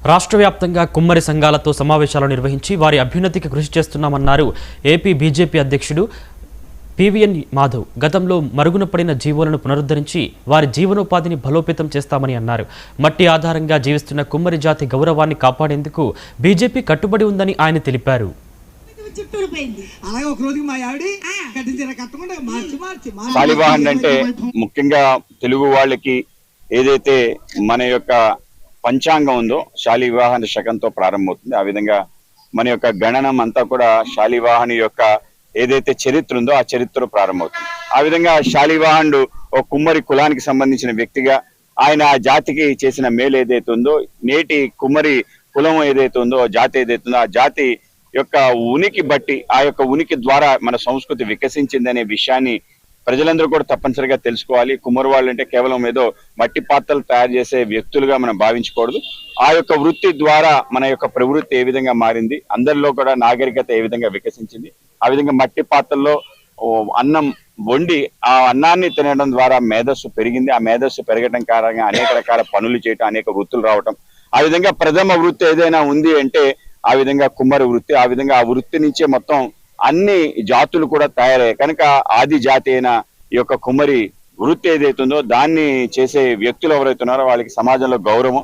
రాష్ట్ర వ్యాప్తంగా కుమ్మరి సంఘాలతో సమావేశాలు నిర్వహించి వారి అభ్యున్నతికి కృషి చేస్తున్నామన్నారు ఏపీ బీజేపీ అధ్యక్షుడు పివిఎన్ మాధవ్. గతంలో మరుగున పడిన జీవులను పునరుద్ధరించి వారి జీవనోపాధిని బలోపేతం చేస్తామని అన్నారు. మట్టి ఆధారంగా జీవిస్తున్న కుమ్మరి జాతి గౌరవాన్ని కాపాడేందుకు బీజేపీ కట్టుబడి ఉందని ఆయన తెలిపారు. శాలివాహన్ అంటే ముఖ్యంగా తెలుగు వాళ్ళకి ఏదైతే మన యొక్క పంచాంగం ఉందో శాలివాహన శకంతో ప్రారంభమవుతుంది. ఆ విధంగా మన యొక్క గణనం అంతా కూడా శాలివాహన్ యొక్క ఏదైతే చరిత్ర ఉందో ఆ చరిత్ర ప్రారంభమవుతుంది. ఆ విధంగా శాలివాహనుడు ఒక కుమ్మరి కులానికి సంబంధించిన వ్యక్తిగా ఆయన ఆ జాతికి చేసిన మేలు ఏదైతే ఉందో, నేటి కుమ్మరి కులం ఏదైతే ఉందో, జాతి ఏదైతే ఉందో ఆ జాతి యొక్క ఉనికి బట్టి ఆ యొక్క ఉనికి ద్వారా మన సంస్కృతి వికసించిందనే విషయాన్ని ప్రజలందరూ కూడా తప్పనిసరిగా తెలుసుకోవాలి. కుమ్మరి వాళ్ళు అంటే కేవలం ఏదో మట్టి పాత్రలు తయారు చేసే వ్యక్తులుగా మనం భావించకూడదు. ఆ యొక్క వృత్తి ద్వారా మన యొక్క ప్రవృత్తి ఏ విధంగా మారింది, అందరిలో కూడా నాగరికత ఏ విధంగా వికసించింది, ఆ విధంగా మట్టి పాత్రల్లో అన్నం వండి ఆ అన్నాన్ని తినడం ద్వారా మేధస్సు పెరిగింది. ఆ మేధస్సు పెరగడం కారణంగా అనేక రకాల పనులు చేయటం, అనేక వృత్తులు రావటం, ఆ విధంగా ప్రథమ వృత్తి ఏదైనా ఉంది అంటే ఆ విధంగా కుమ్మరి వృత్తి. ఆ విధంగా ఆ వృత్తి నుంచే మొత్తం అన్ని జాతులు కూడా తయారయ్యాయి. కనుక ఆది జాతి అయిన ఈ యొక్క కుమ్మరి వృత్తి ఏదైతుందో దాన్ని చేసే వ్యక్తులు ఎవరైతే ఉన్నారో వాళ్ళకి సమాజంలో గౌరవం,